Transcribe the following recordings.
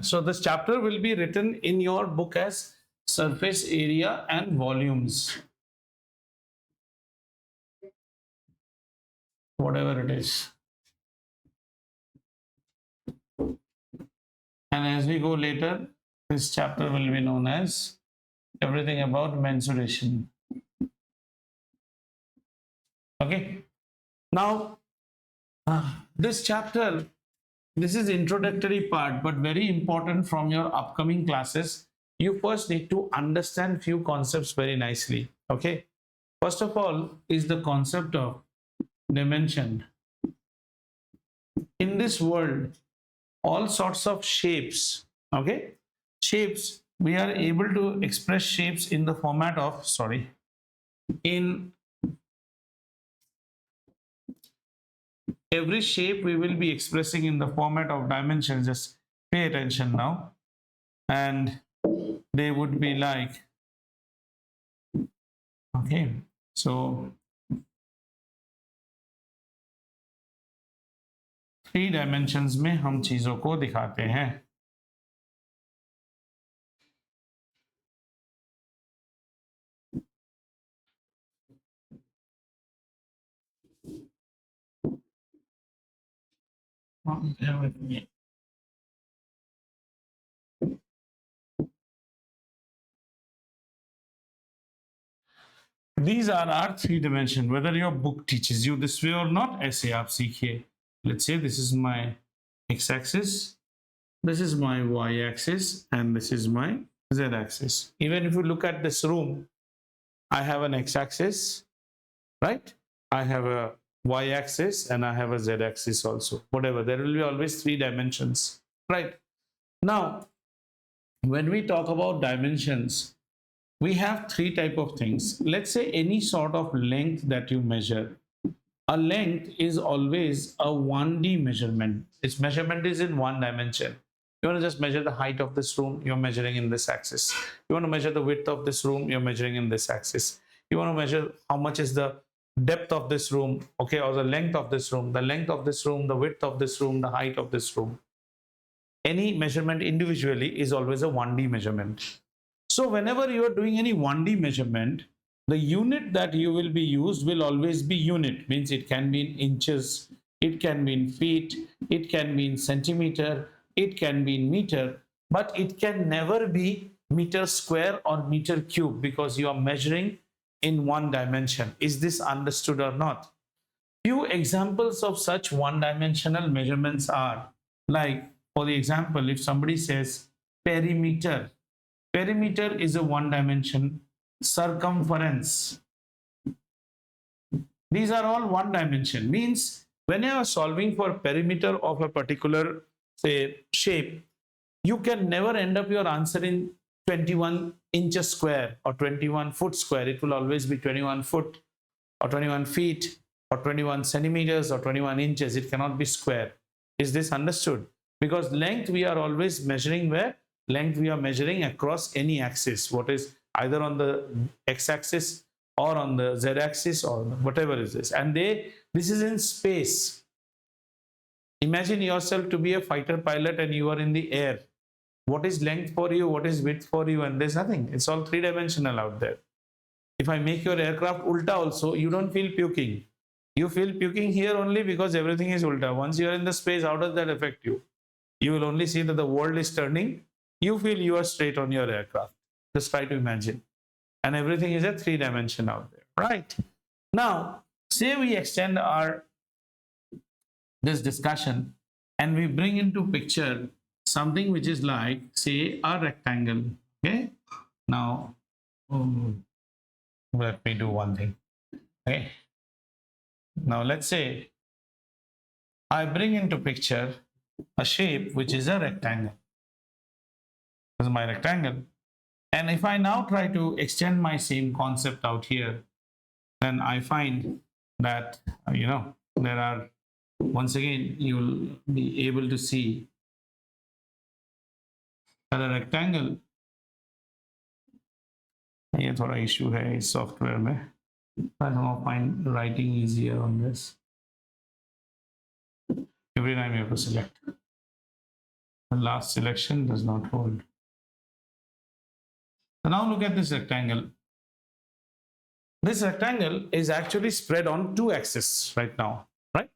So this chapter will be written in your book as surface area and volumes, whatever it is. And as we go later, this chapter will be known as everything about mensuration. Okay. Now, this chapter, this is introductory part, but very important from your upcoming classes. You first need to understand few concepts very nicely. Okay. First of all is the concept of dimension. In this world, all sorts of shapes, okay, shapes, we are able to express shapes in the format of, sorry, in every shape we will be expressing in the format of dimensions. Just pay attention now, and they would be like, okay, so 3 dimensions में हम चीजों को दिखाते हैं. Bear with me. These are our 3 dimensions. Whether your book teaches you this way or not, ऐसे आप सीखिए. Let's say this is my x-axis, this is my y-axis, and this is my z-axis. Even if you look at this room, I have an x-axis, right? I have a y-axis and I have a z-axis also. Whatever, there will be always 3 dimensions, right? Now, when we talk about dimensions, we have 3 type of things. Let's say any sort of length that you measure. A length is always a 1D measurement. Its measurement is in 1 dimension. You want to just measure the height of this room, you're measuring in this axis. You want to measure the width of this room, you're measuring in this axis. You want to measure how much is the depth of this room, okay, or the length of this room, the length of this room, the width of this room, the height of this room. Any measurement individually is always a 1D measurement. So whenever you are doing any 1D measurement, the unit that you will be used will always be unit. Means it can be in inches, it can be in feet, it can be in centimeter, it can be in meter, but it can never be meter square or meter cube, because you are measuring in 1 dimension. Is this understood or not? Few examples of such 1-dimensional measurements are like, for the example, if somebody says perimeter, perimeter is a 1-dimension. Circumference, these are all 1 dimension. Means when you are solving for perimeter of a particular, say, shape, you can never end up your answer in 21 inches square or 21 foot square. It will always be 21 foot or 21 feet or 21 centimeters or 21 inches. It cannot be square. Is this understood? Because length we are always measuring where? Length we are measuring across any axis. What is either on the x-axis or on the z-axis or whatever it is. And this is in space. Imagine yourself to be a fighter pilot and you are in the air. What is length for you? What is width for you? And there's nothing. It's all 3-dimensional out there. If I make your aircraft ulta also, you don't feel puking. You feel puking here only because everything is ulta. Once you are in the space, how does that affect you? You will only see that the world is turning. You feel you are straight on your aircraft. Just try to imagine. And everything is a 3-dimension out there, right? Now, say we extend this discussion and we bring into picture something which is like, say, a rectangle. Okay. Now, let me do one thing. Okay. Now, let's say I bring into picture a shape which is a rectangle. This is my rectangle. And if I now try to extend my same concept out here, then I find that, there are, once again, you'll be able to see that a rectangle, ये थोड़ा issue है इस software में. I don't find writing easier on this. Every time you have to select. The last selection does not hold. So now look at this rectangle. This rectangle is actually spread on two axes right now, right?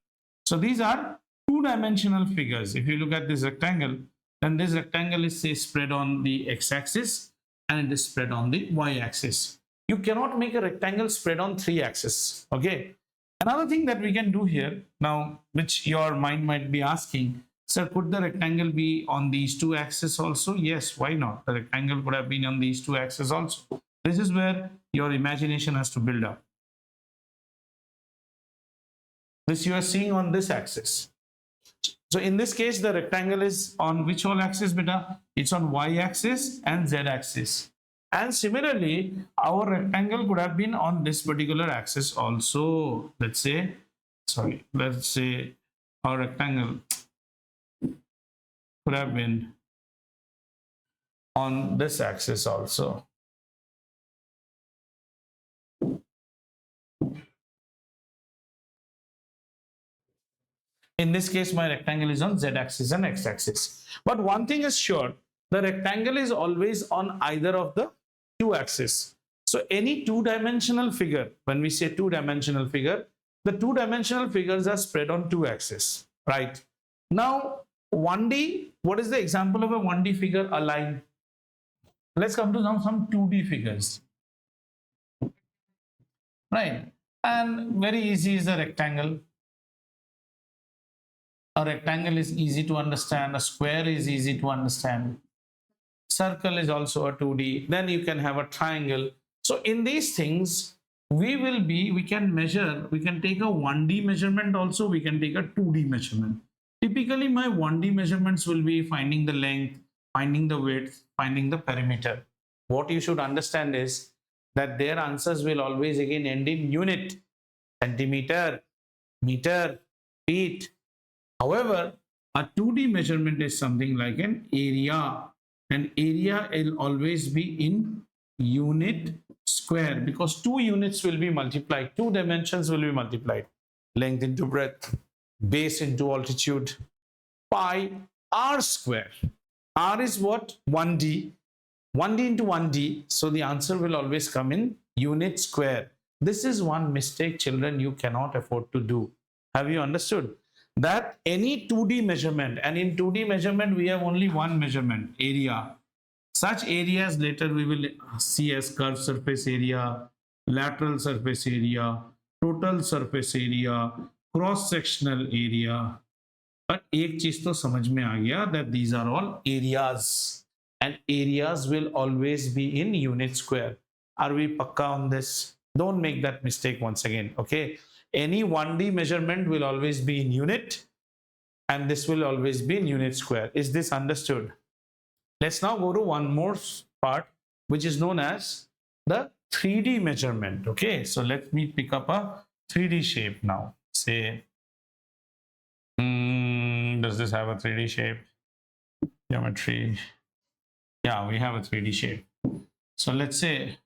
So these are two-dimensional figures. If you look at this rectangle, then this rectangle is say spread on the x-axis and it is spread on the y-axis. You cannot make a rectangle spread on three axes. Okay. Another thing that we can do here now, which your mind might be asking, sir, could the rectangle be on these two axes also? Yes, why not? The rectangle could have been on these two axes also. This is where your imagination has to build up. This you are seeing on this axis. So in this case, the rectangle is on which whole axis, beta? It's on y-axis and z-axis. And similarly, our rectangle could have been on this particular axis also. Let's say our rectangle could have been on this axis also. In this case, my rectangle is on z-axis and x-axis. But one thing is sure, the rectangle is always on either of the two axes. So any two-dimensional figure, when we say two-dimensional figure, the two-dimensional figures are spread on two axes, right? Now, 1D, what is the example of a 1D figure? A line. Let's come to some 2D figures, right? And very easy is a rectangle. A rectangle is easy to understand. A square is easy to understand. Circle is also a 2D. Then you can have a triangle. So in these things, we can measure, we can take a 1D measurement also, we can take a 2D measurement. Typically, my 1D measurements will be finding the length, finding the width, finding the perimeter. What you should understand is that their answers will always again end in unit, centimeter, meter, feet. However, a 2D measurement is something like an area. And area will always be in unit square because two units will be multiplied, two dimensions will be multiplied. Length into breadth, base into altitude, pi r square. R is what? 1D. 1D into 1D. So the answer will always come in unit square. This is one mistake, children, you cannot afford to do. Have you understood? That any 2D measurement, and in 2D measurement we have only one measurement, area. Such areas later we will see as curved surface area, lateral surface area, total surface area, cross sectional area. But एक चीज तो समझ में आ गया that these are all areas and areas will always be in unit square. Are we pakka on this? Don't make that mistake once again. Okay. Any 1D measurement will always be in unit and this will always be in unit square. Is this understood? Let's now go to one more part which is known as the 3D measurement. Okay, so let me pick up a 3D shape now. Say, does this have a 3D shape? Geometry. Yeah, we have a 3D shape. So let's say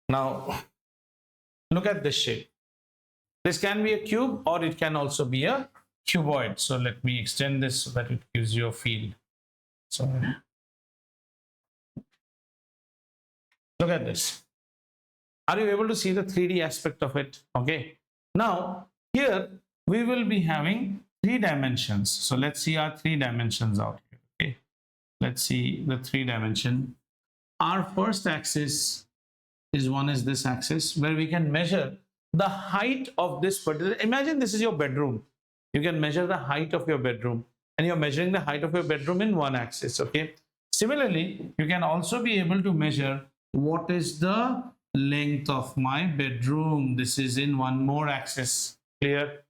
now look at this shape. This can be a cube or it can also be a cuboid. So let me extend this so that it gives you a feel. So look at this. Are you able to see the 3D aspect of it? Okay. Now here we will be having 3 dimensions. So let's see our 3 dimensions out here. Okay. Let's see the 3 dimension. Our first axis is this axis where we can measure the height of this particular. Imagine this is your bedroom. You can measure the height of your bedroom and you're measuring the height of your bedroom in one axis. Okay. Similarly, you can also be able to measure what is the length of my bedroom. This is in one more axis. Clear?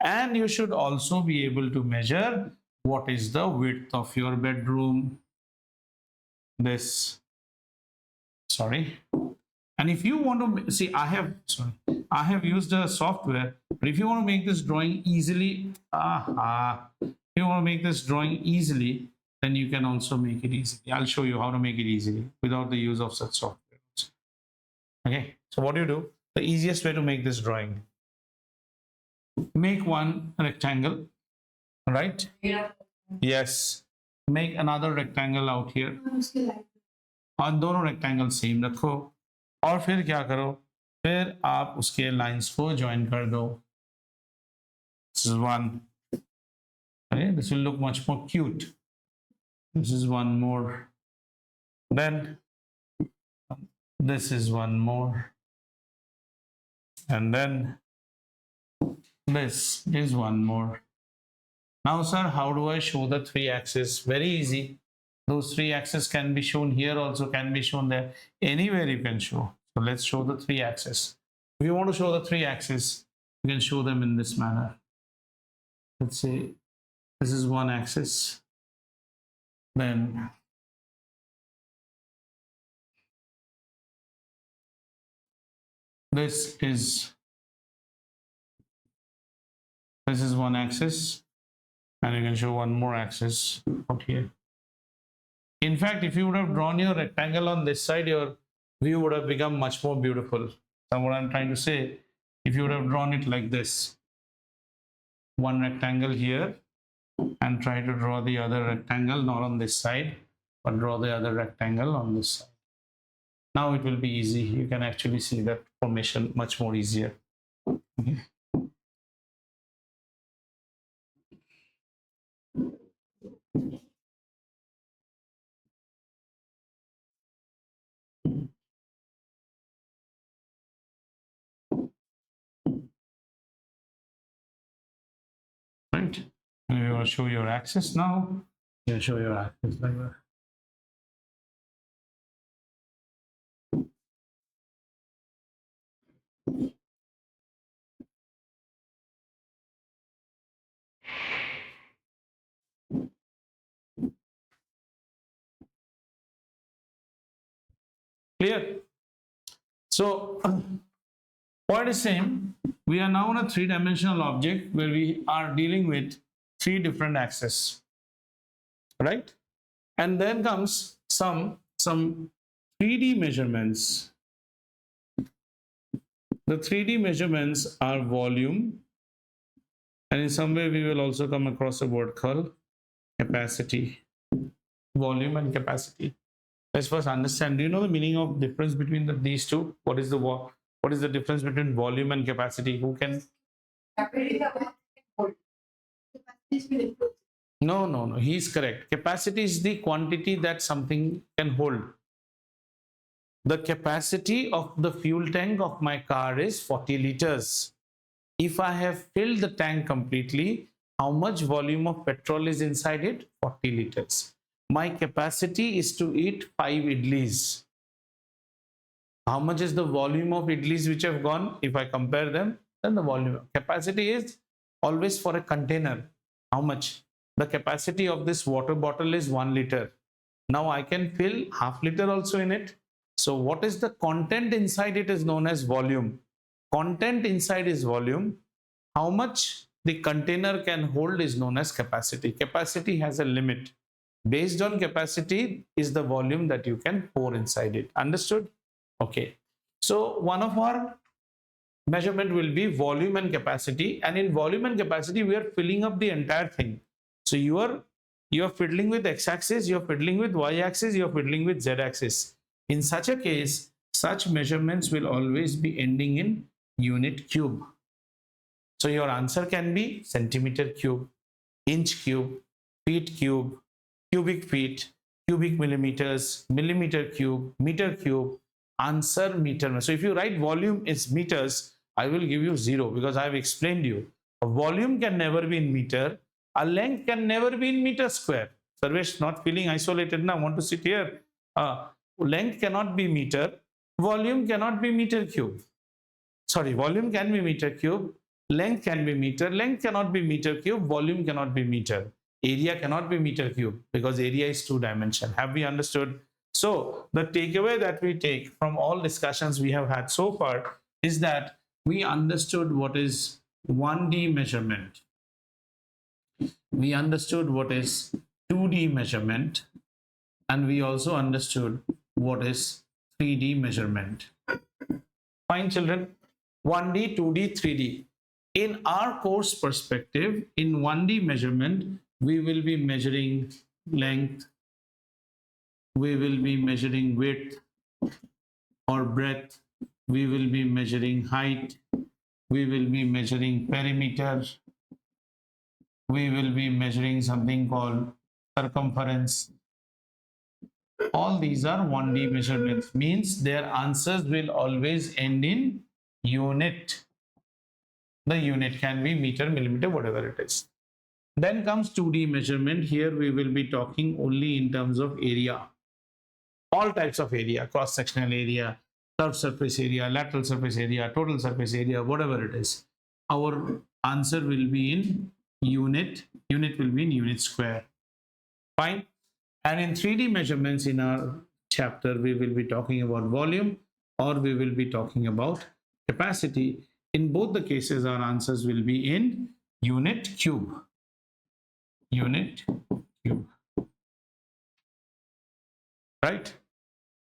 And you should also be able to measure what is the width of your bedroom. This. Sorry. And if you want to see, I have used a software, but if you want to make this drawing easily, then you can also make it easily. I'll show you how to make it easily without the use of such software. Okay, so what do? the easiest way to make this drawing. Make one rectangle, right? Yeah. Yes. Make another rectangle out here. और दोनों rectangle same रखो और फिर क्या करो, फिर आप उसके लाइंस को ज्वाइन कर दो. This is one. Okay, this will look much more cute. This is one more. Then this is one more. And then this is one more. Now, sir, how do I show the three axes? Very easy. Those three axes can be shown here, also can be shown there. Anywhere you can show. So let's show the three axes. If you want to show the three axes, you can show them in this manner. Let's say this is one axis. Then this is one axis, and you can show one more axis out here. In fact, if you would have drawn your rectangle on this side, your view would have become much more beautiful. So what I'm trying to say, if you would have drawn it like this, one rectangle here, and try to draw the other rectangle, not on this side, but draw the other rectangle on this side. Now it will be easy. You can actually see that formation much more easier. Okay. Right? And we will show your axis now. You show your axis like that. Clear? So, point is same. We are now on a three-dimensional object where we are dealing with three different axes, right? And then comes some 3D measurements. The 3D measurements are volume, and in some way we will also come across a word called capacity. Volume and capacity. Let's first understand. Do you know the meaning of difference between these two? What is the difference between volume and capacity? Who can? No. He's correct. Capacity is the quantity that something can hold. The capacity of the fuel tank of my car is 40 liters. If I have filled the tank completely, how much volume of petrol is inside it? 40 liters. My capacity is to eat 5 idlis. How much is the volume of idlis which have gone? If I compare them, then the volume. Capacity is always for a container. How much? The capacity of this water bottle is 1 liter. Now I can fill half liter also in it. So what is the content inside it is known as volume. Content inside is volume. How much the container can hold is known as capacity. Capacity has a limit. Based on capacity is the volume that you can pour inside it. Understood? Okay. So one of our measurement will be volume and capacity. And in volume and capacity, we are filling up the entire thing. So you are fiddling with x-axis, you are fiddling with y-axis, you are fiddling with z-axis. In such a case, such measurements will always be ending in unit cube. So your answer can be centimeter cube, inch cube, feet cube, cubic feet, cubic millimeters, millimeter cube, meter cube, answer meter. So if you write volume is meters, I will give you 0 because I have explained you. A volume can never be in meter, a length can never be in meter square. Sarvesh, not feeling isolated now, want to sit here. Length cannot be meter, volume cannot be meter cube. Sorry, volume can be meter cube, length can be meter, length cannot be meter cube, volume cannot be meter. Area cannot be meter cube because area is 2-dimensional. Have we understood? So the takeaway that we take from all discussions we have had so far is that we understood what is 1D measurement. We understood what is 2D measurement, and we also understood what is 3D measurement. Fine, children. 1D, 2D, 3D. In our course perspective, in 1D measurement, we will be measuring length, we will be measuring width or breadth, we will be measuring height, we will be measuring perimeter, we will be measuring something called circumference. All these are 1D measurements, means their answers will always end in unit. The unit can be meter, millimeter, whatever it is. Then comes 2D measurement. Here we will be talking only in terms of area. All types of area, cross-sectional area, curved surface area, lateral surface area, total surface area, whatever it is. Our answer will be in unit. Unit will be in unit square. Fine. And in 3D measurements in our chapter, we will be talking about volume or we will be talking about capacity. In both the cases, our answers will be in unit cube. Unit cube. Right?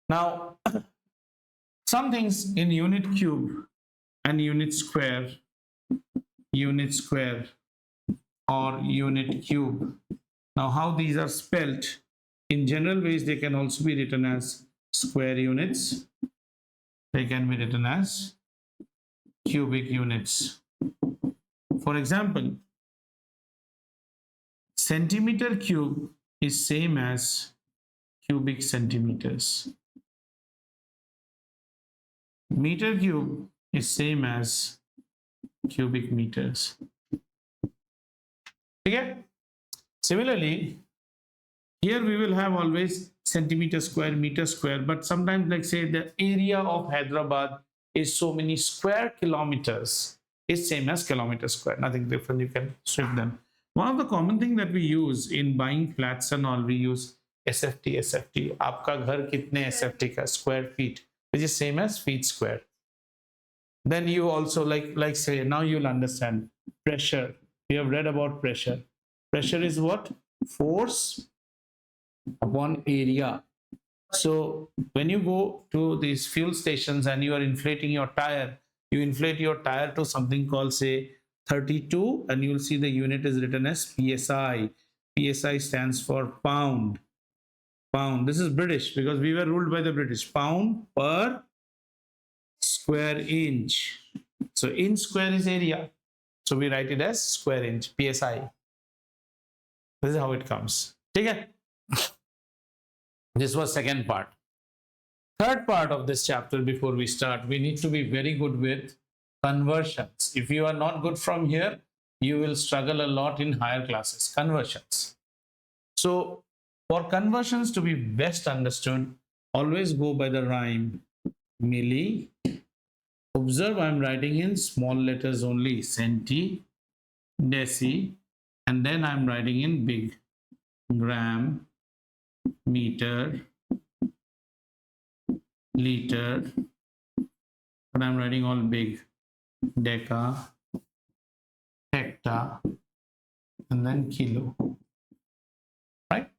Now, some things in unit cube and unit square or unit cube. Now, how these are spelt? In general ways, they can also be written as square units. They can be written as cubic units. For example, centimeter cube is same as cubic centimeters. Meter cube is same as cubic meters. Okay? Similarly, here we will have always centimeter square, meter square, but sometimes, like say, the area of Hyderabad is so many square kilometers, is same as kilometer square, nothing different, you can switch them. One of the common thing that we use in buying flats and all, we use SFT. Aapka ghar kitne SFT ka, square feet, which is same as feet square. Then you also like say, now you'll understand pressure. We have read about pressure. Pressure is what? Force upon area. So when you go to these fuel stations and you are inflating your tire, you inflate your tire to something called say 32, and you will see the unit is written as PSI. PSI stands for pound. Pound. This is British because we were ruled by the British. Pound per square inch. So inch square is area. So we write it as square inch, PSI. This is how it comes. Okay? This was second part. Third part of this chapter, before we start, we need to be very good with conversions. If you are not good from here, you will struggle a lot in higher classes. Conversions. So for conversions to be best understood, always go by the rhyme milli. Observe, I am writing in small letters only, centi, deci, and then I am writing in big, gram, meter, liter, but I'm writing all big, deca, hecta, and then kilo, right?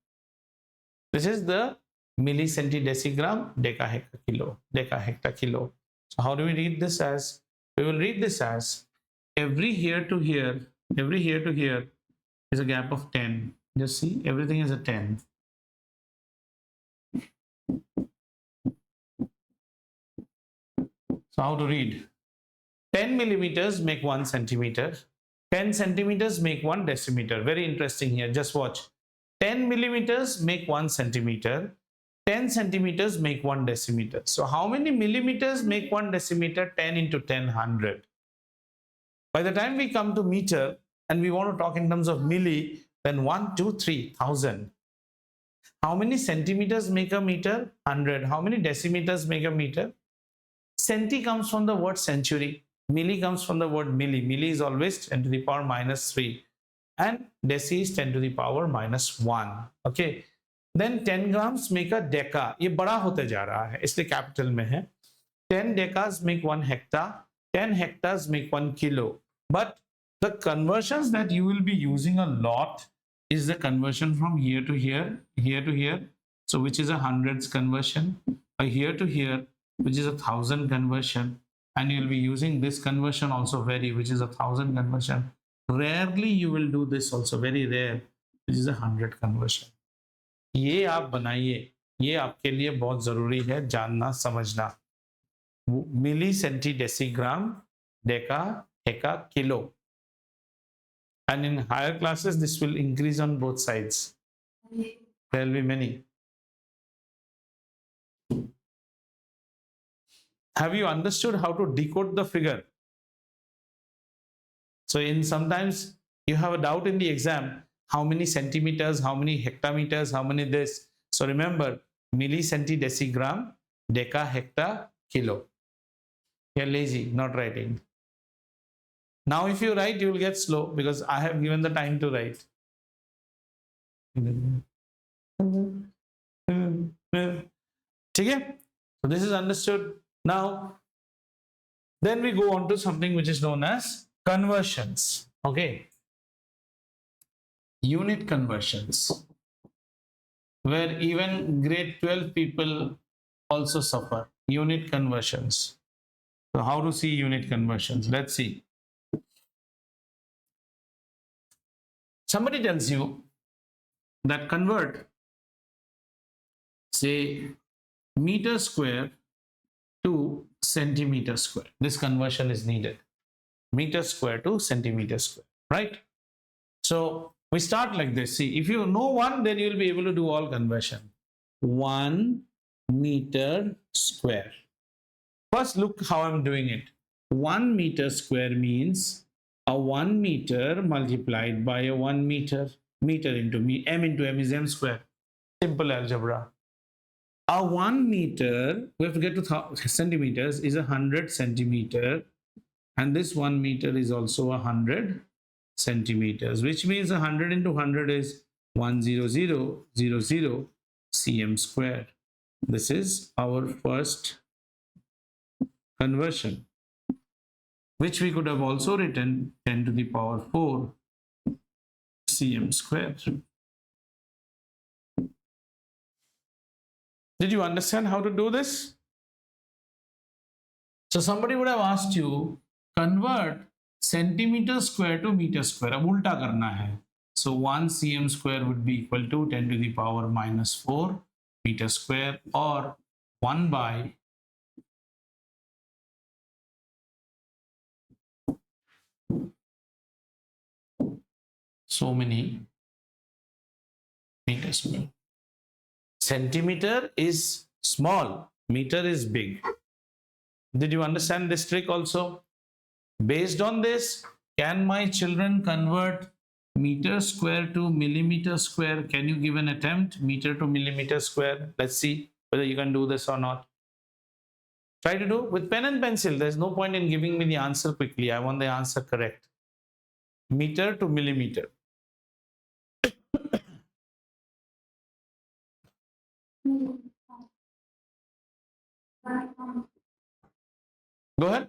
This is the millicenti decigram, deca hecta kilo, deca hecta kilo. So how do we read this as? We will read this as every here to here is a gap of 10. Just see, everything is a 10. So how to read? 10 millimeters make 1 centimeter. 10 centimeters make 1 decimeter. Very interesting here. Just watch. 10 millimeters make 1 centimeter. 10 centimeters make 1 decimeter. So how many millimeters make 1 decimeter? 10 into 10, 100. By the time we come to meter and we want to talk in terms of milli, then 1, 2, 3, 1000. How many centimeters make a meter? 100. How many decimeters make a meter? Centi comes from the word century. Milli comes from the word milli. Milli is always 10 to the power minus 3. And deci is 10 to the power minus 1. Okay. Then 10 grams make a deca. ये बड़ा होते जा रहा है, इसलिए capital में है. 10 decas make 1 hecta. 10 hectares make 1 kilo. But the conversions that you will be using a lot is the conversion from here to here, here to here. So which is a hundreds conversion. A here to here, which is a 1000 conversion. and you'll be using this conversion also very, which is 1,000 conversion. Rarely you will do this also, very rare, which is 100 conversion. ये आप बनाइए, ये आपके लिए बहुत जरूरी है जानना समझना. मिली सेंटी डेसीग्राम डेका हेका kilo, and in higher classes this will increase on both sides. There will be many. Have you understood how to decode the figure? So in sometimes you have a doubt in the exam, how many centimeters, how many hectometers, how many this. So remember, milli centi decigram deca hecta kilo. You're lazy not writing. Now if you write, you will get slow because I have given the time to write. Okay? So this is understood. Now then we go on to something which is known as conversions. Okay, unit conversions, where even grade 12 people also suffer. Unit conversions. So how to see unit conversions? Let's see. Somebody tells you that convert, say, meter square to centimeter square. This conversion is needed. Meter square to centimeter square, right? So we start like this. See, if you know one, then you will be able to do all conversion. 1 meter square. First, look how I'm doing it. 1 meter square means a 1 meter multiplied by a 1 meter. Meter into m into m is m square. Simple algebra. A 1 meter, we have to get to centimeters, is 100 centimeter, and this 1 meter is also 100 centimeters, which means 100 into 100 is 10000 cm square. This is our first conversion, which we could have also written 10 to the power 4 cm square. Did you understand how to do this? So somebody would have asked you, convert centimeter square to meter square. अब उल्टा करना है. So 1 cm square would be equal to 10 to the power minus 4 meter square, or 1 by so many meter square. Centimeter is small, meter is big. Did you understand this trick also? Based on this, can my children convert meter square to millimeter square? Can you give an attempt? Meter to millimeter square. Let's see whether you can do this or not. Try to do with pen and pencil. There's no point in giving me the answer quickly. I want the answer correct. Meter to millimeter. Go ahead.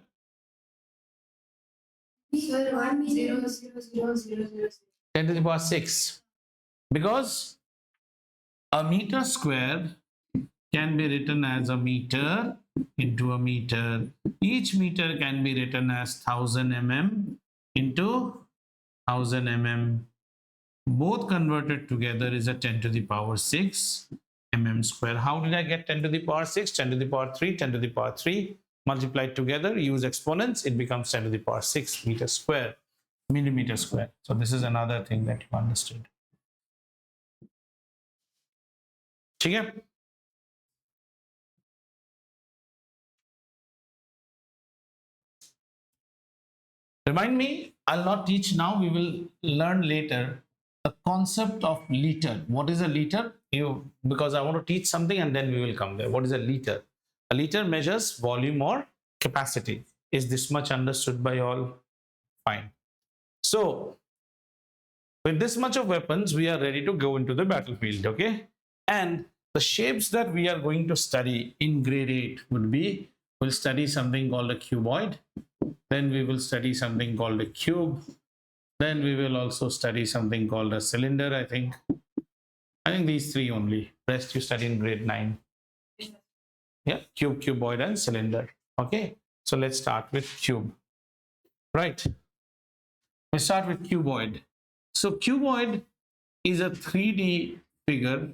10 to the power 6. Because a meter square can be written as a meter into a meter. Each meter can be written as 1000 mm into 1000 mm. Both converted together is a 10 to the power 6 mm square. How did I get 10 to the power 6? 10 to the power 3, 10 to the power 3. Multiplied together, use exponents, it becomes 10 to the power 6 meter square, millimeter square. So this is another thing that you understood. Okay? Remind me, I'll not teach now, we will learn later the concept of liter. What is a liter? Because I want to teach something and then we will come there. What is a liter? A liter measures volume or capacity. Is this much understood by all? Fine. So, with this much of weapons, we are ready to go into the battlefield, okay? And the shapes that we are going to study in grade 8 would be, we'll study something called a cuboid. Then we will study something called a cube. Then we will also study something called a cylinder, I think. I think these three only. Rest you study in grade 9. Yeah, cube, cuboid, and cylinder. Okay. So let's start with cube, right? We start with cuboid. So cuboid is a 3D figure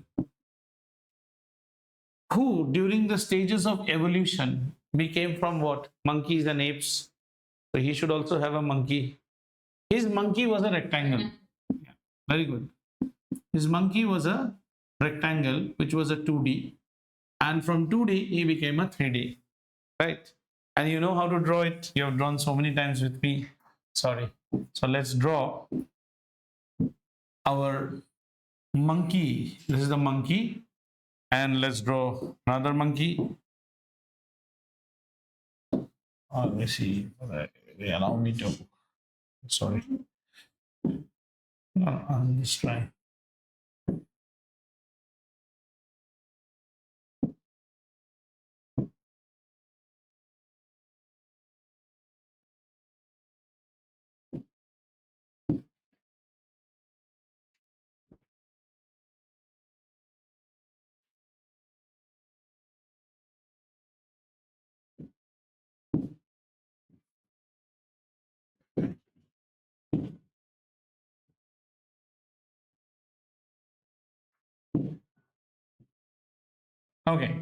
who, during the stages of evolution, became from what? Monkeys and apes. So he should also have a monkey. His monkey was a rectangle. Yeah, very good. His monkey was a rectangle, which was a 2D. And from 2D, he became a 3D, right? And you know how to draw it. You have drawn so many times with me. Sorry. So let's draw our monkey. This is the monkey. And let's draw another monkey. Oh, let me see. They allow me to. Sorry. I'll just try. Okay.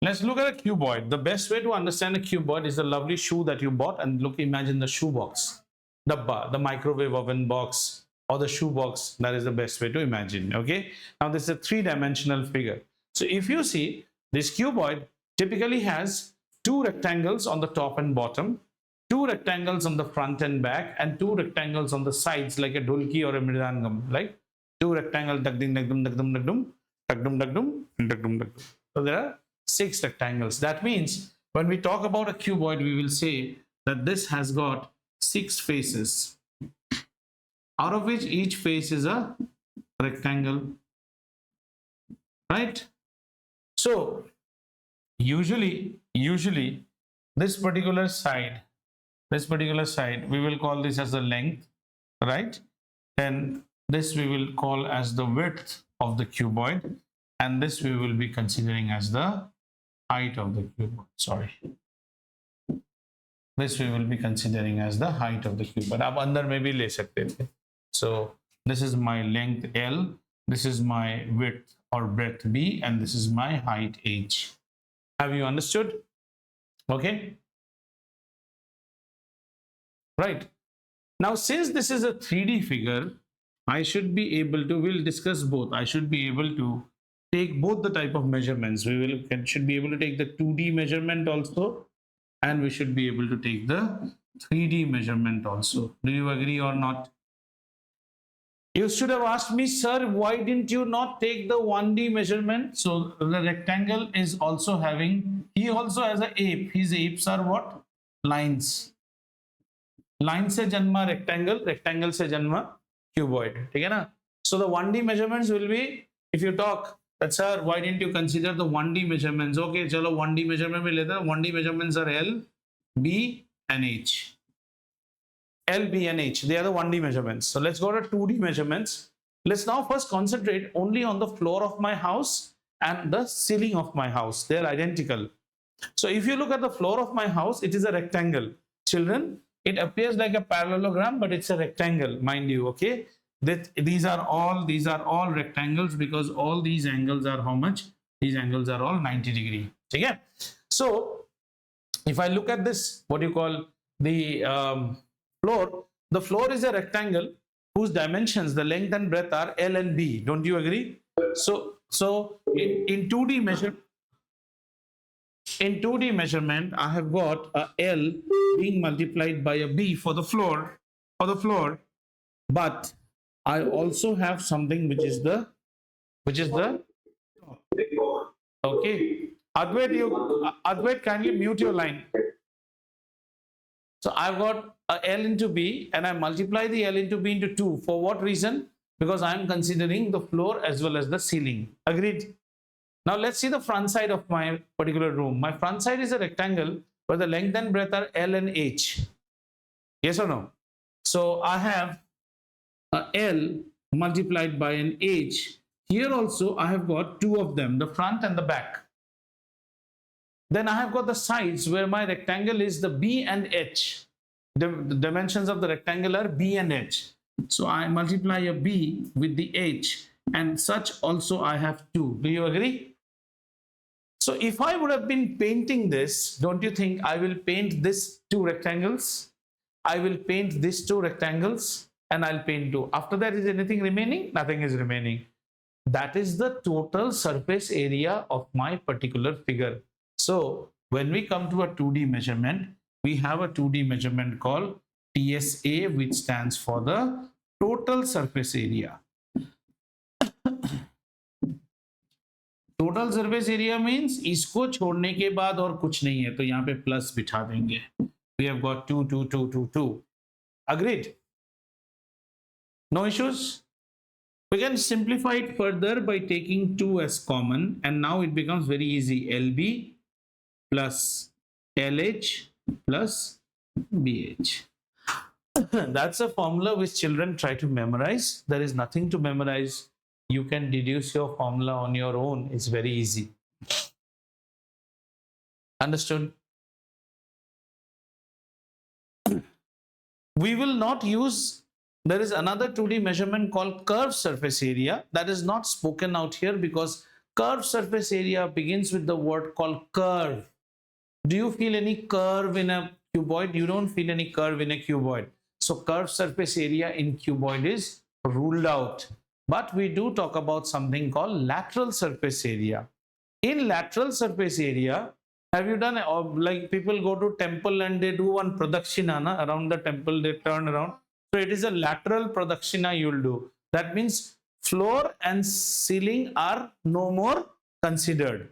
Let's look at a cuboid. The best way to understand a cuboid is the lovely shoe that you bought, and look, imagine the shoe box, the microwave oven box, or the shoe box. That is the best way to imagine. Okay. Now this is a three-dimensional figure. So if you see, this cuboid typically has two rectangles on the top and bottom, two rectangles on the front and back, and two rectangles on the sides, like a dhulki or a mridangam, like two rectangles, dagdum, dagdum, dagdum, dagdum, dagdum, dagdum, dagdum, dagdum. So there are 6 rectangles. That means when we talk about a cuboid, we will say that this has got 6 faces, out of which each face is a rectangle, right? So usually this particular side, we will call this as the length, right? Then this we will call as the width of the cuboid, and this we will be considering as the height of the cuboid. Sorry, this we will be considering as the height of the cuboid. आप अंदर में भी ले सकते थे. So this is my length L, this is my width or breadth B, and this is my height H. Have you understood? Okay. Right. Now, since this is a 3D figure, I should be able to, we'll discuss both. I should be able to take both the type of measurements. Should be able to take the 2D measurement also, and we should be able to take the 3D measurement also. Do you agree or not? You should have asked me, sir, why didn't you not take the 1D measurement? So the rectangle is also having, he also has an ape. His apes are what? Lines. Line से जन्मा rectangle, rectangle से जन्मा cuboid. ठीक है ना? So the 1D measurements will be, if you talk that, sir, why didn't you consider the 1D measurements? Okay, चलो 1D measurement में लेते हैं. 1D measurements are L, B, and H. L, B, and H. They are the 1D measurements. So let's go to 2D measurements. Let's now first concentrate only on the floor of my house and the ceiling of my house. They are identical. So if you look at the floor of my house, it is a rectangle. Children, it appears like a parallelogram, but it's a rectangle, mind you. Okay, these are all rectangles, because all these angles are how much? These angles are all 90 degree. Okay, so if I look at this, what you call the floor, the floor is a rectangle whose dimensions, the length and breadth, are L and B. Don't you agree? So in 2D measure, in 2D measurement, I have got a L being multiplied by a B for the floor, but I also have something which is the okay. Advait, kindly mute your line. So I've got a L into B, and I multiply the L into B into 2. For what reason? Because I am considering the floor as well as the ceiling. Agreed? Now let's see the front side of my particular room. My front side is a rectangle where the length and breadth are L and H. Yes or no? So I have a L multiplied by an H. Here also I have got two of them, the front and the back. Then I have got the sides where my rectangle is the B and H. The dimensions of the rectangle are B and H. So I multiply a B with the H, and such also I have 2. Do you agree? So if I would have been painting this, don't you think I will paint this 2 rectangles? I will paint these 2 rectangles and I'll paint 2. After that, is anything remaining? Nothing is remaining. That is the total surface area of my particular figure. So when we come to a 2D measurement, we have a 2D measurement called TSA, which stands for the total surface area. Total surface area means इसको छोड़ने के बाद और कुछ नहीं है, तो यहाँ पे प्लस बिठा देंगे. We have got 2 2 2 2 2. Agreed? No issues? We can simplify it further by taking 2 as common, and now it becomes very easy. LB plus LH plus BH. That's a formula which children try to memorize. There is nothing to memorize. You can deduce your formula on your own. It's very easy. Understood? We will not use, there is another 2D measurement called curved surface area that is not spoken out here because curved surface area begins with the word called curve. Do you feel any curve in a cuboid? You don't feel any curve in a cuboid. So curved surface area in cuboid is ruled out. But we do talk about something called lateral surface area. In lateral surface area, have you done, like people go to temple and they do one pradakshina around the temple, they turn around. So it is a lateral pradakshina you will do. That means floor and ceiling are no more considered.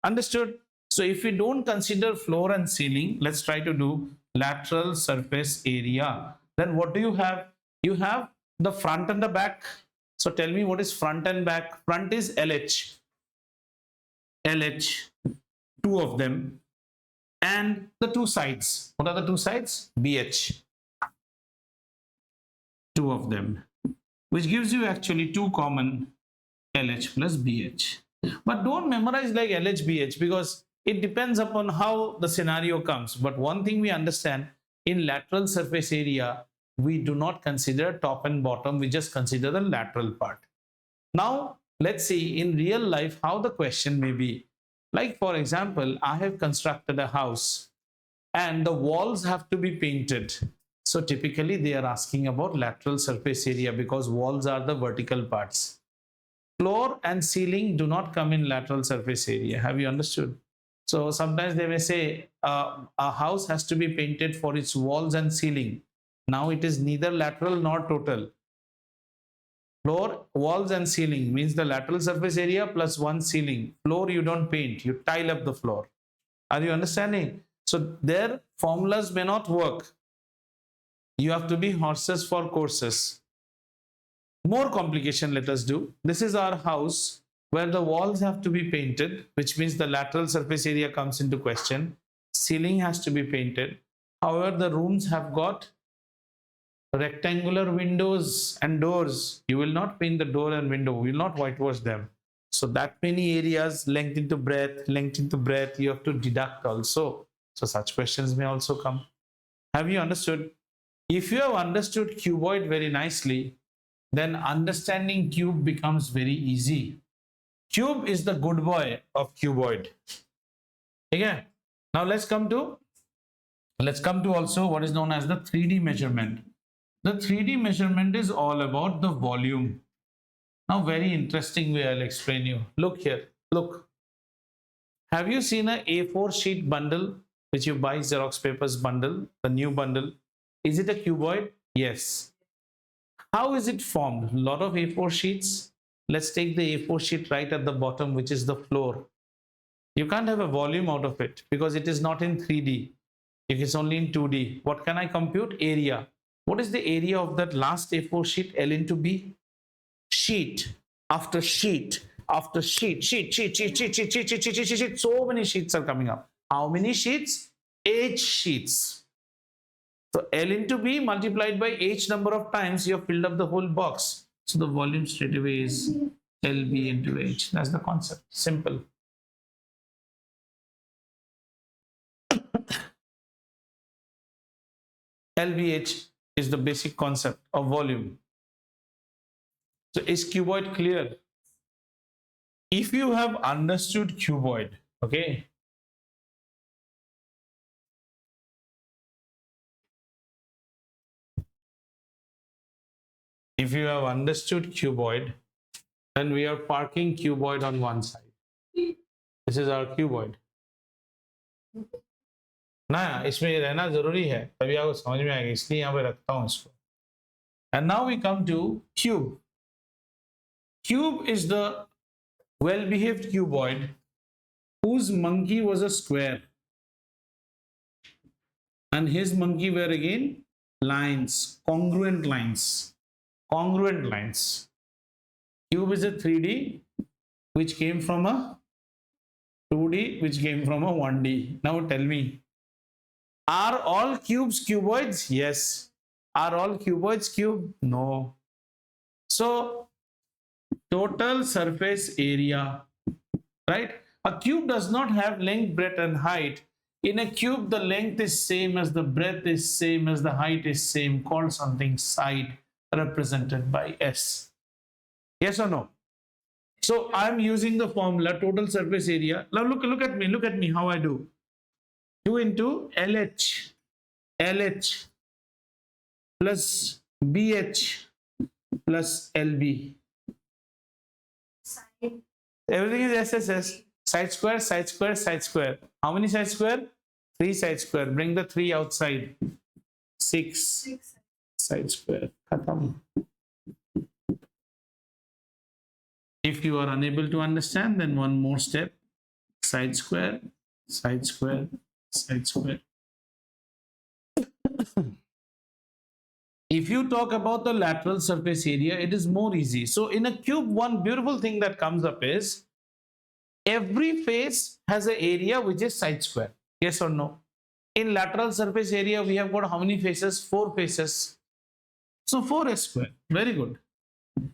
Understood? So if we don't consider floor and ceiling, let's try to do lateral surface area. Then what do you have? You have the front and the back. So tell me, what is front and back? Front is LH. LH, 2 of them. And the 2 sides. What are the 2 sides? BH. 2 of them. Which gives you actually 2 common LH plus BH. But don't memorize like LH, BH because it depends upon how the scenario comes. But one thing we understand, in lateral surface area, we do not consider top and bottom, we just consider the lateral part. Now, let's see in real life how the question may be. Like for example, I have constructed a house and the walls have to be painted. So typically they are asking about lateral surface area because walls are the vertical parts. Floor and ceiling do not come in lateral surface area. Have you understood? So sometimes they may say a house has to be painted for its walls and ceiling. Now it is neither lateral nor total. Floor, walls and ceiling means the lateral surface area plus 1 ceiling. Floor you don't paint, you tile up the floor. Are you understanding? So their formulas may not work. You have to be horses for courses. More complication let us do. This is our house where the walls have to be painted, which means the lateral surface area comes into question. Ceiling has to be painted. However, the rooms have got rectangular windows and doors. You will not paint the door and window. You will not whitewash them. So that many areas, length into breadth, you have to deduct also. So such questions may also come. Have you understood? If you have understood cuboid very nicely, then understanding cube becomes very easy. Cube is the good boy of cuboid. Okay. Now let's come to also what is known as the 3D measurement. The 3D measurement is all about the volume. Now, very interesting way I'll explain you. Look here. Look. Have you seen a A4 sheet bundle which you buy, Xerox papers bundle, the new bundle? Is it a cuboid? Yes. How is it formed? A lot of A4 sheets. Let's take the A4 sheet right at the bottom, which is the floor. You can't have a volume out of it because it is not in 3D. It is only in 2D. What can I compute? Area. What is the area of that last A4 sheet? L into B. Sheet after sheet after sheet. So many sheets are coming up. How many sheets? H sheets. So L into B multiplied by H number of times, you have filled up the whole box. So the volume straight away is LB into H. That's the concept. Simple. LBH is the basic concept of volume. So is cuboid clear? If you have understood cuboid, okay, if you have understood cuboid, then we are parking cuboid on one side. This is our cuboid. ना इसमें रहना जरूरी है तभी आपको समझ में आएगा इसलिए यहाँ पे रखता हूँ इसको. And now we come to cube. Cube is the well-behaved cuboid whose monkey was a square and his monkey were again lines, congruent lines. Congruent lines. Cube is a 3D which came from a 2D which came from a 1D. Now tell me, are all cubes cuboids? Yes. Are all cuboids cube? No. So total surface area, right? A cube does not have length, breadth and height. In a cube, the length is same as the breadth is same as the height is same, called something side, represented by S. Yes or no? So I'm using the formula total surface area. Now look at me how I do. 2 into LH plus BH plus LB. Everything is SSS. Side square, side square, side square. How many side square? 3 side square. Bring the 3 outside. 6 side square. Khatam. If you are unable to understand, then one more step. Side square, side square, side square. If you talk about the lateral surface area, it is more easy. So in a cube, one beautiful thing that comes up is every face has an area which is side square. Yes or no? In lateral surface area, we have got how many faces? 4 faces. So 4s square. Very good.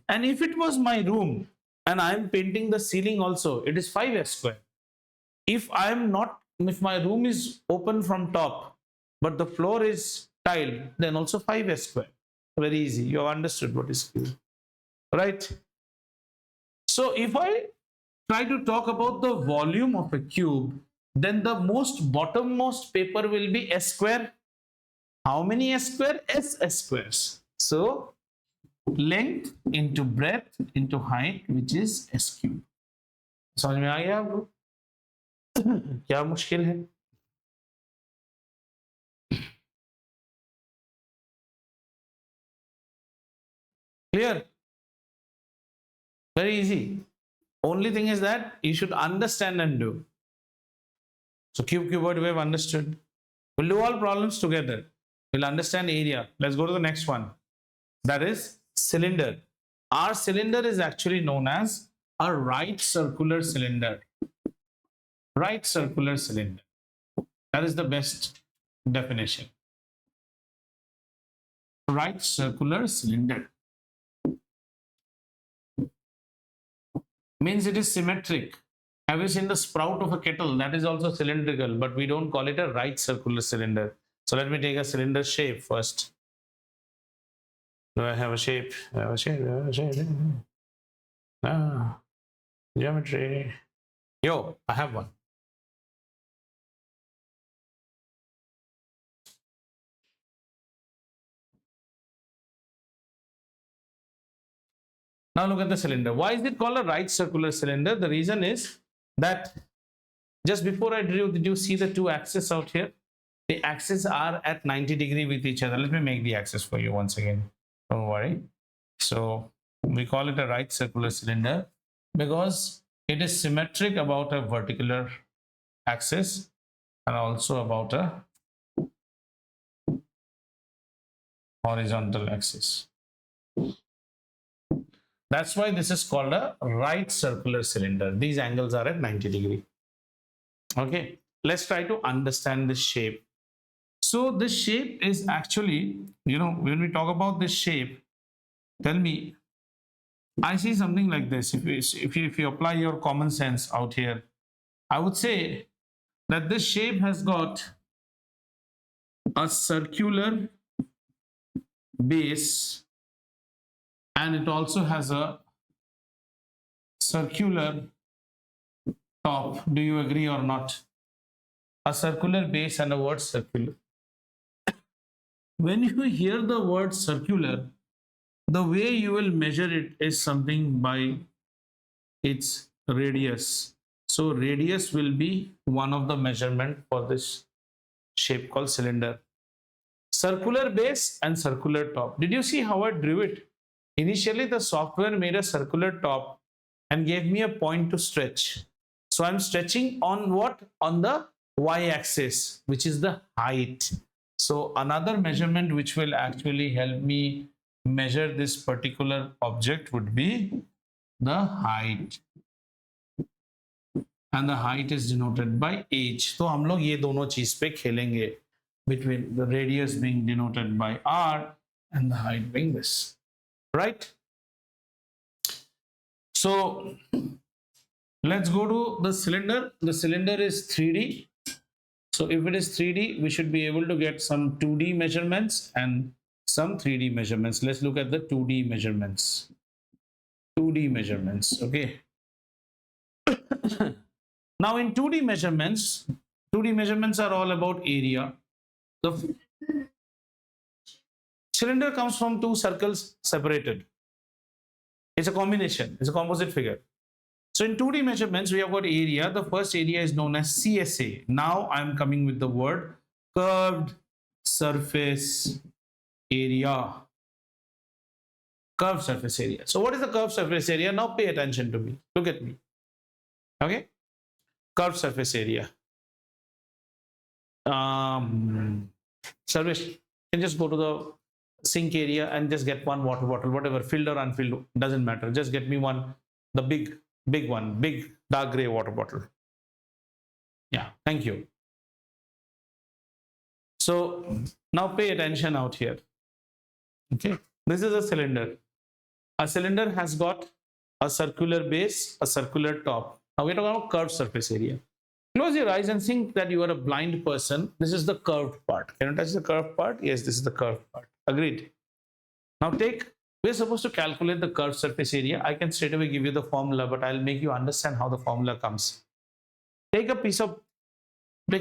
And if it was my room and I am painting the ceiling also, it is 5s square. If my room is open from top, but the floor is tiled, then also 5s square. Very easy. You have understood what is cube, right? So if I try to talk about the volume of a cube, then the bottommost paper will be s square. How many s square? S squares. So length into breadth into height, which is s cube. समझ में आ गया आपको? क्या मुश्किल है? Clear? Very easy. Only thing is that you should understand and do. So cuboid we have understood. We'll do all problems together. We'll understand area. Let's go to the next one. That is cylinder. Our cylinder is actually known as a right circular cylinder. Right circular cylinder. That is the best definition. Right circular cylinder means it is symmetric. Have you seen the sprout of a kettle? That is also cylindrical, but we don't call it a right circular cylinder. So let me take a cylinder shape first. Do I have a shape? I have a shape. I have a shape. Geometry. Yo, I have one. Now look at the cylinder. Why is it called a right circular cylinder? The reason is that just before I drew, did you see the 2 axes out here? The axes are at 90 degrees with each other. Let me make the axis for you once again. Don't worry. So we call it a right circular cylinder because it is symmetric about a vertical axis and also about a horizontal axis. That's why this is called a right circular cylinder. These angles are at 90 degrees. Okay, let's try to understand this shape. So this shape is actually, when we talk about this shape, tell me, I see something like this. If you apply your common sense out here, I would say that this shape has got a circular base, and it also has a circular top. Do you agree or not? A circular base and a word circular. When you hear the word circular, the way you will measure it is something by its radius. So radius will be one of the measurement for this shape called cylinder. Circular base and circular top. Did you see how I drew it? Initially, the software made a circular top and gave me a point to stretch. So I'm stretching on what? On the y-axis, which is the height. So another measurement which will actually help me measure this particular object would be the height. And the height is denoted by h. So हम लोग ये दोनों चीज पे खेलेंगे, between the radius being denoted by r and the height being this, right? So let's go to the cylinder. The cylinder is 3D. So if it is 3D, we should be able to get some 2D measurements and some 3D measurements. Let's look at the 2D measurements. 2D measurements, okay. Now in 2D measurements are all about area. The cylinder comes from two circles separated. It's a combination, it's a composite figure. So in 2D measurements, we have got area. The first area is known as CSA. Now I'm coming with the word curved surface area. Curved surface area. So what is the curved surface area? Now pay attention to me. Look at me. Okay. Curved surface area. Service, you can just go to the sink area and just get one water bottle, whatever, filled or unfilled, doesn't matter. Just get me one, the big one, big dark gray water bottle. Yeah, thank you. So now pay attention out here. Okay, this is a cylinder. A cylinder has got a circular base, a circular top. Now we're talking about curved surface area. Close your eyes and think that you are a blind person. This is the curved part. Can you touch the curved part? Yes, this is the curved part. Agreed. Now we're supposed to calculate the curved surface area. I can straight away give you the formula, but I'll make you understand how the formula comes. Take a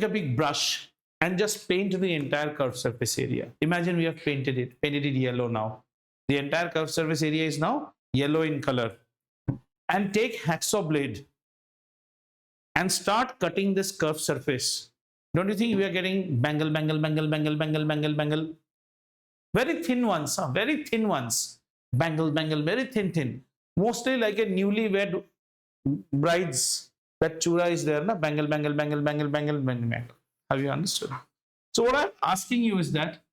big brush and just paint the entire curved surface area. Imagine we have painted it yellow now. The entire curved surface area is now yellow in color. And take hacksaw blade and start cutting this curved surface. Don't you think we are getting bangle? Very thin ones, very thin ones. Bangle, very thin. Mostly like a newlywed brides, that chura is there, na? Bangle. Have you understood? So what I'm asking you is that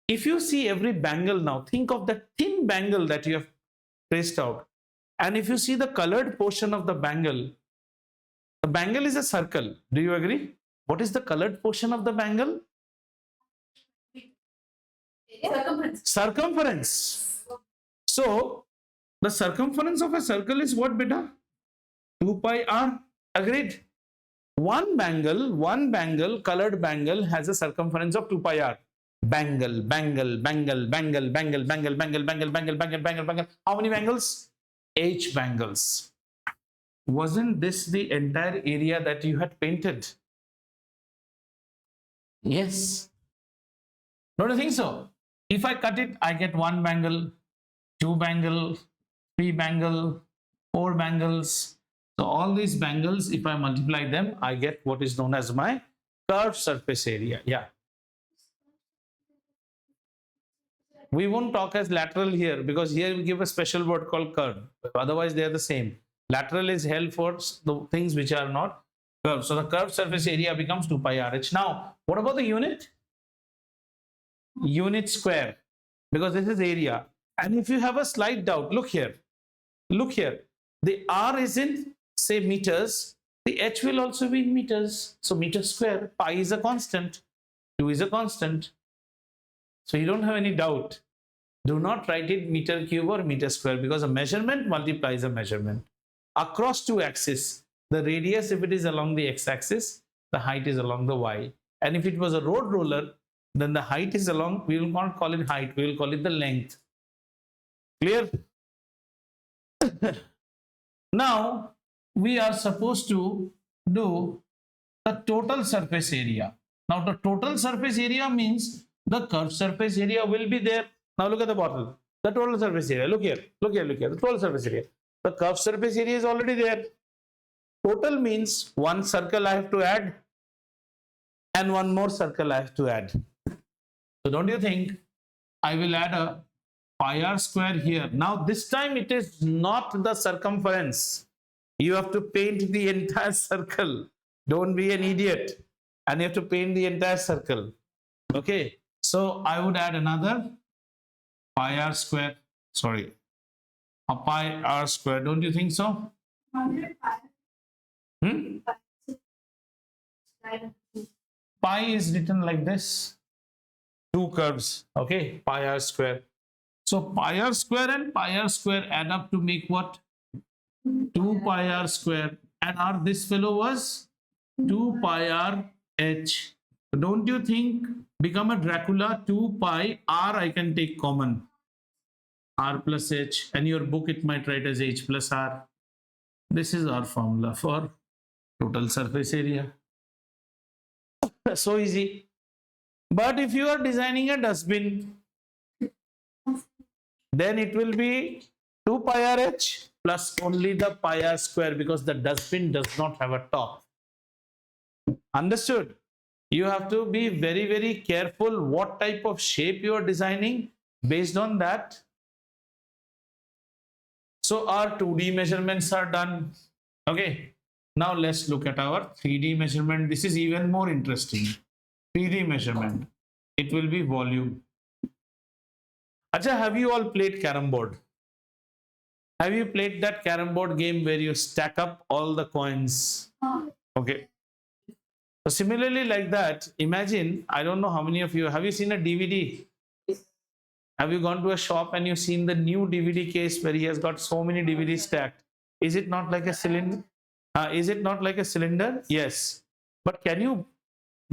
if you see every bangle now, think of the thin bangle that you have traced out. And if you see the colored portion of the bangle is a circle. Do you agree? What is the colored portion of the bangle? Circumference. So the circumference of a circle is what, beta? 2 pi r. Agreed? One bangle, colored bangle has a circumference of 2 pi r. Bangle. How many bangles? H bangles. Wasn't this the entire area that you had painted? Yes. Don't you think so? If I cut it, I get 1 bangle, 2 bangle, 3 bangle, 4 bangles. So all these bangles, if I multiply them, I get what is known as my curved surface area. Yeah. We won't talk as lateral here because here we give a special word called curve. Otherwise, they are the same. Lateral is held for the things which are not curved. So the curved surface area becomes 2 pi RH. Now, what about the unit? Unit square, because this is area. And if you have a slight doubt, look here. The R is in, say, meters. The H will also be in meters. So meter square, pi is a constant, 2 is a constant. So you don't have any doubt. Do not write it meter cube or meter square, because a measurement multiplies a measurement. Across two axes, the radius, if it is along the x-axis, the height is along the y. And if it was a road roller, then the height is along. We will not call it height. We will call it the length. Clear? Now, we are supposed to do the total surface area. Now, the total surface area means the curved surface area will be there. Now, look at the bottle. The total surface area. Look here. Look here. Look here. The total surface area. The curved surface area is already there. Total means one circle I have to add and one more circle I have to add. So, don't you think I will add a pi r square here? Now, this time it is not the circumference. You have to paint the entire circle. Don't be an idiot. And you have to paint the entire circle. Okay. So I would add another pi r square. Sorry. A pi r square. Don't you think so? Pi is written like this. Two curves. Okay. Pi r square. So pi r square and pi r square add up to make what? 2 pi r square. And our this fellow was 2 pi r h. Don't you think become a Dracula? 2 pi r I can take common. R plus h. And your book it might write as h plus r. This is our formula for total surface area. So easy. But if you are designing a dustbin, then it will be 2 pi r h plus only the pi r square, because the dustbin does not have a top. Understood? You have to be very, very careful what type of shape you are designing based on that. So our 2D measurements are done. Okay. Now let's look at our 3D measurement. This is even more interesting. 3D measurement. It will be volume. Acha, have you all played carom board? Have you played that carom board game where you stack up all the coins? Okay. So similarly like that, imagine, I don't know how many of you, have you seen a DVD? Have you gone to a shop and you've seen the new DVD case where he has got so many DVDs stacked? Is it not like a cylinder? Is it not like a cylinder? Yes. But can you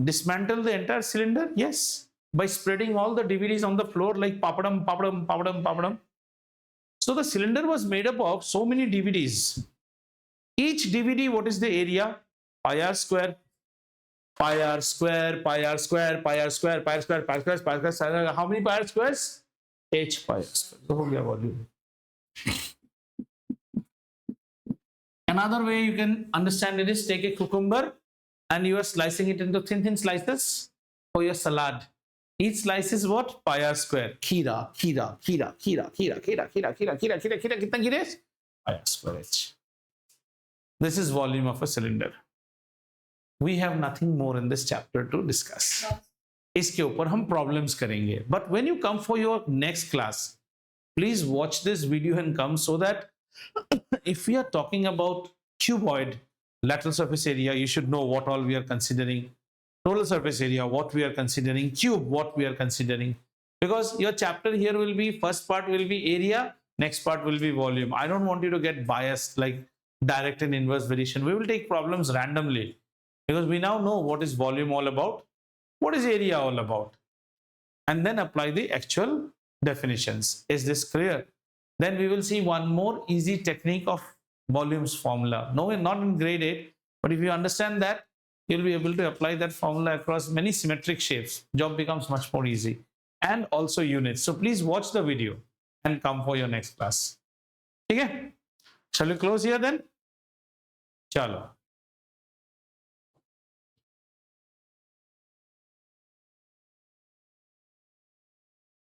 dismantle the entire cylinder? Yes. By spreading all the DVDs on the floor like papadam, papadam, papadam, papadam. So the cylinder was made up of so many DVDs. Each DVD, what is the area? Pi r square. Pi r square, pi r square, pi r square, pi r square, pi r square, pi r square. How many pi r squares? H pi r square. So, volume. Another way you can understand it is take a cucumber and you are slicing it into thin slices for your salad. Each slice is what? Pi r square. Kira. Kitna kira is? Pi r square h. This is volume of a cylinder. We have nothing more in this chapter to discuss. इसके ऊपर हम problems करेंगे. But when you come for your next class, please watch this video and come, so that if we are talking about cuboid lateral surface area, you should know what all we are considering. Total surface area, what we are considering. Cube, what we are considering. Because your chapter here will be, first part will be area, next part will be volume. I don't want you to get biased like direct and inverse variation. We will take problems randomly, because we now know what is volume all about, what is area all about, and then apply the actual definitions. Is this clear? Then we will see one more easy technique of volumes formula. No, not in grade 8, but if you understand that, you'll be able to apply that formula across many symmetric shapes. Job becomes much more easy. And also units. So please watch the video and come for your next class. Okay? Shall we close here then? Chalo.